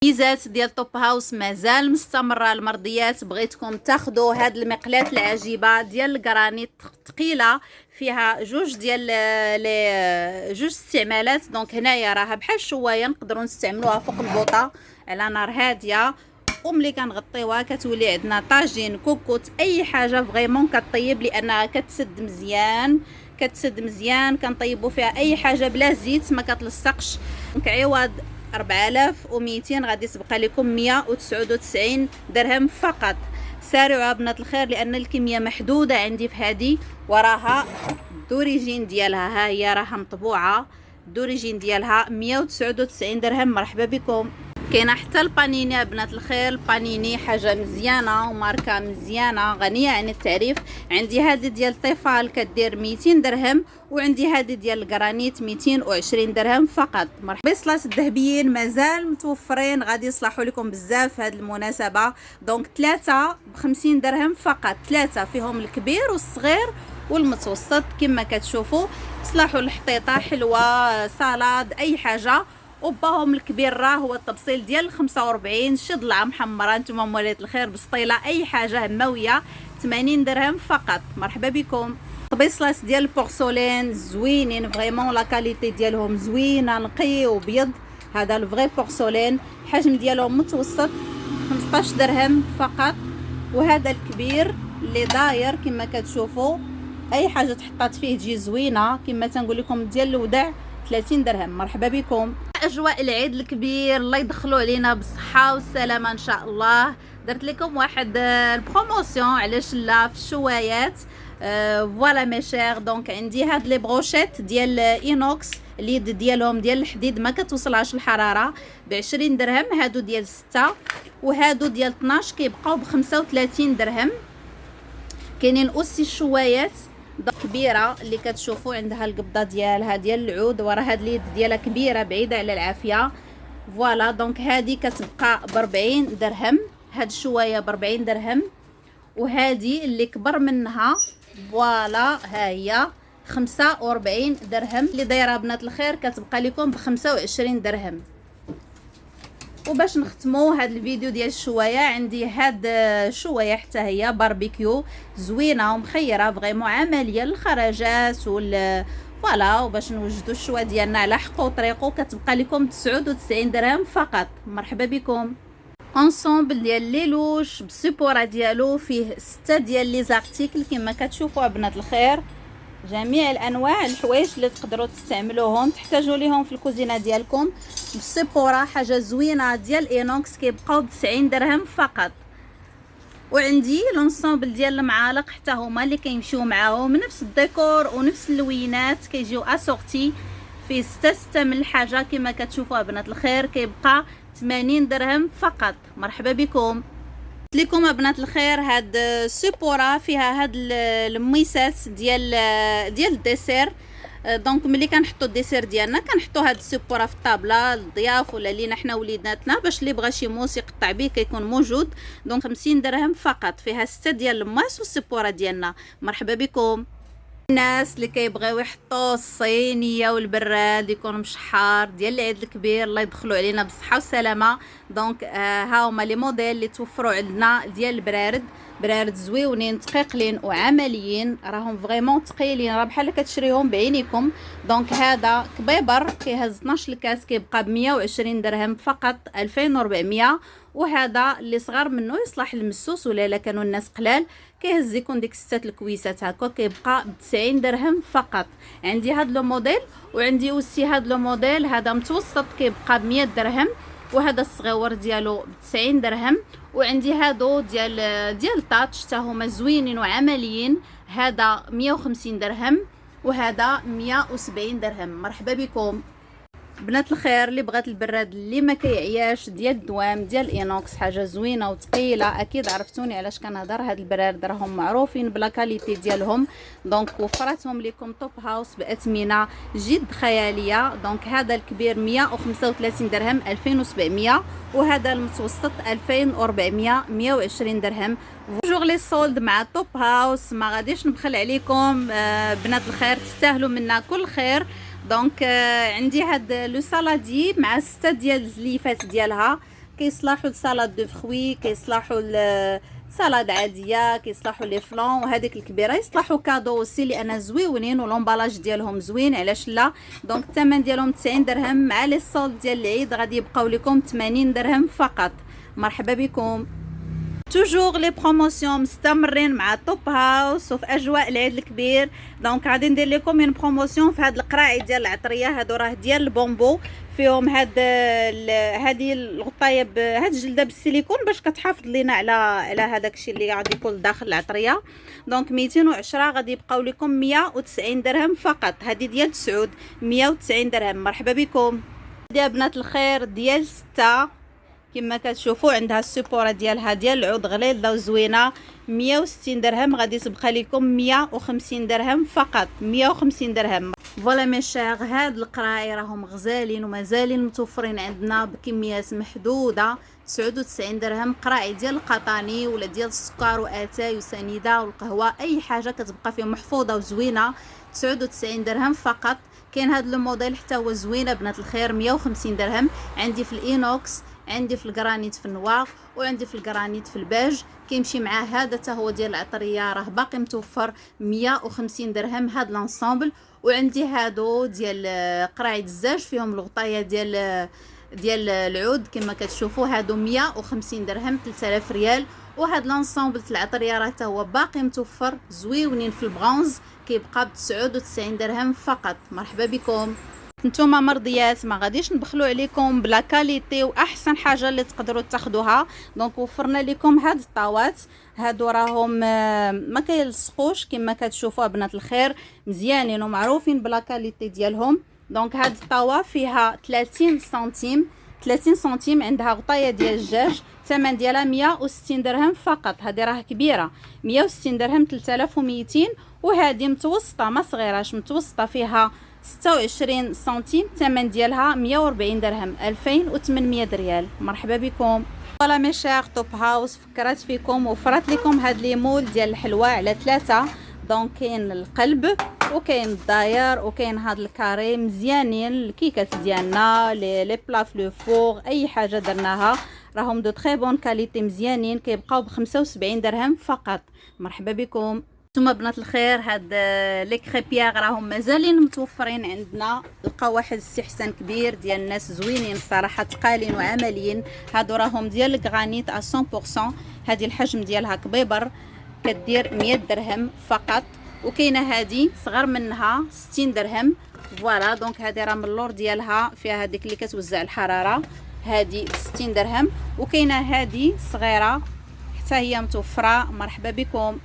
ميزات ديال توب هاوس مازال مستمره. المرضيات بغيتكم تاخذوا هاد المقلات العجيبه ديال الكرانيت ثقيله، فيها جوج استعمالات. دونك هنايا راها بحال الشوايه، نقدروا نستعملوها فوق البوطه على نار هاديه، وملي كنغطيوها كتولي عندنا طاجين كوكوت اي حاجه فريمون كطيب، لانها كتسد مزيان. كنطيبوا فيها اي حاجه بلا زيت، ما كتلصقش. دونك عوض 4200 غادي تبقى لكم 199 درهم فقط. سارعوا بنات الخير لان الكميه محدوده عندي في هذه، وراها الدوريجين ديالها، ها هي راها مطبوعه الدوريجين ديالها 199 درهم. مرحبا بكم. كاينه حتى البانيني بنات الخير. البانيني حاجه مزيانه وماركه مزيانه غنيه عن التعريف. عندي هذه ديال طيفال كدير 200 درهم، وعندي هذه ديال الكرانيت 220 درهم فقط. مرحبا. بيصلات الذهبيين مازال متوفرين، غادي يصلحوا لكم بزاف هذه المناسبه. دونك 3 ب50 درهم فقط، 3 فيهم الكبير والصغير والمتوسط كما كتشوفوا. صلاحوا الحطيطه حلوه، سلطه، اي حاجه. وباهم الكبير راه هو التبصيل ديال 45. شي ضلعه محمره نتوما مواليد الخير بسطيله، اي حاجه هماويه 80 درهم فقط. مرحبا بكم. طبيصلات ديال البورسولين زوينين فريمون، لا كاليتي ديالهم زوينه، نقي وبيض. هذا الفغي بورسولين، الحجم ديالهم متوسط 15 درهم فقط. وهذا الكبير اللي داير كما كتشوفوا، اي حاجه تحطات فيه تجي زوينه كما تنقول لكم، ديال الوداع 30 درهم. مرحبا بكم. اجواء العيد الكبير الله يدخلوا علينا بالصحه والسلامه ان شاء الله. درت لكم واحد البروموسيون علاش لا في الشوايات. فوالا مي شير. دونك عندي هاد لي بروشيت ديال اينوكس، اليد ديالهم ديال الحديد ما كتوصلهاش الحراره، ب20 درهم. هادو ديال 6 وهادو ديال 12 كيبقاو ب35 درهم. كاينين اوسي الشوايات كبيره اللي كتشوفوا عندها القبضه ديالها ديال العود، ورا هاد اليد ديالها كبيره بعيده على العافيه. فوالا. دونك هذه كتبقى ب40 درهم، هاد الشوايه ب40 درهم. وهذه اللي كبر منها فوالا ها هي 45 درهم. اللي دايره بنات الخير كتبقى لكم ب25 درهم. وباش نختموا هذا الفيديو ديال الشوايه، عندي هاد الشوايه حتى هي باربيكيو زوينه ومخيره فريمون، عمليه للخرجات فوالا، وباش نوجدوا الشوا ديالنا على حقه وطريقه. كتبقى لكم 99 درهم فقط. مرحبا بكم. انصومبل ديال ليلوش بالسيبورا ديالو، فيه 6 ديال لي زارتيكل كما كتشوفوا بنات الخير. جميع الانواع الحوايج اللي تقدروا تستعملوهم تحتاجوا ليهم في الكوزينه ديالكم بالسيبورا. حاجه زوينه ديال اينوكس كيبقاو ب90 درهم فقط. وعندي لونسومبل ديال المعالق حتى هما اللي كيمشيو معاهم نفس الديكور ونفس اللوينات، كيجيو اسورتي في 6 من الحاجه كما كتشوفوا بنات الخير. كيبقى 80 درهم فقط. مرحبا بكم. لكم بنات الخير هاد السيبورا فيها هاد الميسات ديال الديسير. دونك ملي كنحطوا الديسير ديالنا كنحطوا هاد السيبورا في الطابله للضياف ولا لينا حنا وليداتنا، باش اللي بغى شي موس يقطع به كيكون موجود. دونك 50 درهم فقط. فيها 6 ديال الماس والسيبورا ديالنا. مرحبا بكم. الناس اللي كيبغيو يحطوا الصينيه والبراد يكون مشحار ديال العيد الكبير، الله يدخلوا علينا بالصحه والسلامه. دونك ها هما لي موديل اللي توفروا عندنا ديال البرارد زويونين ثقيقلين وعمليين، راهم فريمون ثقيلين، راه بحال كتشريهم بعينيكم. دونك هذا كبيبر كيهز 12 الكاس كيبقى ب 120 درهم فقط، 2400. وهذا اللي صغر منه يصلح المسوس، ولا الا كانوا الناس قلال كيهز يكون ديك 6 الكويسات هكا، كيبقى ب 90 درهم فقط. عندي هذا لو موديل، وعندي اوسي هذا لو موديل. هذا متوسط كيبقى ب 100 درهم، وهذا الصغيور ديالو ب 90 درهم. وعندي هادو ديال تاتش حتى هما زوينين وعمليين. هذا 150 درهم وهذا 170 درهم. مرحبا بكم بنات الخير. اللي بغات البراد اللي ما كيعياش ديال الدوام ديال اينوكس، حاجه زوينه وثقيله. اكيد عرفتوني علاش كنهضر. هاد البراد راهم معروفين بلا كاليتي ديالهم. دونك وفرتهم لكم توب هاوس باثمنه جد خياليه. دونك هذا الكبير 135 درهم 2700، وهذا المتوسط 2400 120 درهم. جوغ لي سولد مع توب هاوس، ما غاديش نبخل عليكم بنات الخير، تستاهلوا منا كل خير. دونك عندي هاد لو سالادي مع 6 ديال الزليفات ديالها كيصلحوا لسالاد دو فخوي، كيصلحوا سالاد عاديه، كيصلحوا لي فلون. وهذيك الكبيره يصلحوا كادو اوسي لان زويونين ولومبالاج ديالهم زوين، علاش لا. دونك الثمن ديالهم 90 درهم، مع لي صولد ديال العيد غادي يبقاو لكم 80 درهم فقط. مرحبا بكم. توجور لي بروموسيون مستمرين مع توب هاوس وفي اجواء العيد الكبير. دونك غادي ندير لكم اون بروموسيون في هاد القراعي ديال العطريه. هادو راه ديال البومبو، فيهم هذه الغطايه بهاد الجلده بالسيليكون باش كتحافظ لينا على هذاك الشيء اللي غادي يكون داخل العطريه. دونك 210 غادي يبقاو لكم 190 درهم فقط. هذه ديال سعود 190 درهم. مرحبا بكم. ديال بنات الخير ديال 6 كما كتشوفوا عندها السيبوره ديالها ديال العود غليظه وزوينه، 160 درهم. غادي تبقى لكم 150 درهم فقط. 150 درهم. فوالا مي شير، هاد القراعي راهم غزالين ومازالين متوفرين عندنا بكميات محدوده. 99 درهم. قراعي ديال القطاني ولا ديال السكر واتاي وسنيده والقهوه، اي حاجه كتبقى فيهم محفوظه وزوينه. 99 درهم فقط. كاين هاد الموديل حتى هو زوينه بنات الخير، 150 درهم. عندي في الانوكس، عندي في الجرانيت في النواغ، وعندي في الجرانيت في الباج. كيمشي مع هذا حتى هو ديال العطريه، راه باقي متوفر 150 درهم هاد لانسامبل. وعندي هادو ديال قراعي الزاج فيهم الغطايه ديال العود كما كتشوفوا، هادو 150 درهم، 3000 ريال. وهاد لانسامبل العطريه راه حتى هو باقي متوفر، زويونين في البرونز، كيبقى ب 99 درهم فقط. مرحبا بكم. نتوما مرضيات، ما غاديش نبخلوا عليكم بلا كاليتي واحسن حاجه اللي تقدروا تاخذوها. دونك وفرنا لكم هاد الطاوات، هادو راهم ما كيلصقوش كما كتشوفوا بنات الخير، مزيانين ومعروفين بلا كاليتي ديالهم. دونك هاد الطاوه فيها 30 سنتيم، 30 سنتيم، عندها غطايه ديال الدجاج. الثمن ديالها 160 درهم فقط. هذه راه كبيره، 160 درهم، 3200. وهذه متوسطه ما صغيراش، متوسطه فيها 26 سنتيم، الثمن ديالها 140 درهم، 2800 ريال. مرحبا بكم. فوالا مي شير، توب هاوس فكرت فيكم وفرت لكم هاد لي مول ديال الحلوى على 3. دونك كاين القلب وكاين الداير وكاين هاد الكاري، مزيانين. الكيكات ديالنا لي بلا فلو فور، اي حاجه درناها راهم دو تري بون كاليتي، مزيانين. كيبقاو ب 75 درهم فقط. مرحبا بكم. نتوما بنات الخير، هاد لي كريبيير راهم مازالين متوفرين عندنا. لقاو واحد الاستحسان كبير ديال الناس زوينين الصراحه، تقالين وعمليين. هادو راهم ديال الغرانيت 100%. هذه الحجم ديالها كبيبر، كدير 100 درهم فقط. وكاينه هذه صغر منها 60 درهم. فوالا دونك هذه راه من اللور ديالها، فيها هذيك اللي كتوزع الحراره، هذه 60 درهم. وكاينه هذه صغيره حتى هي متوفره. مرحبا بكم.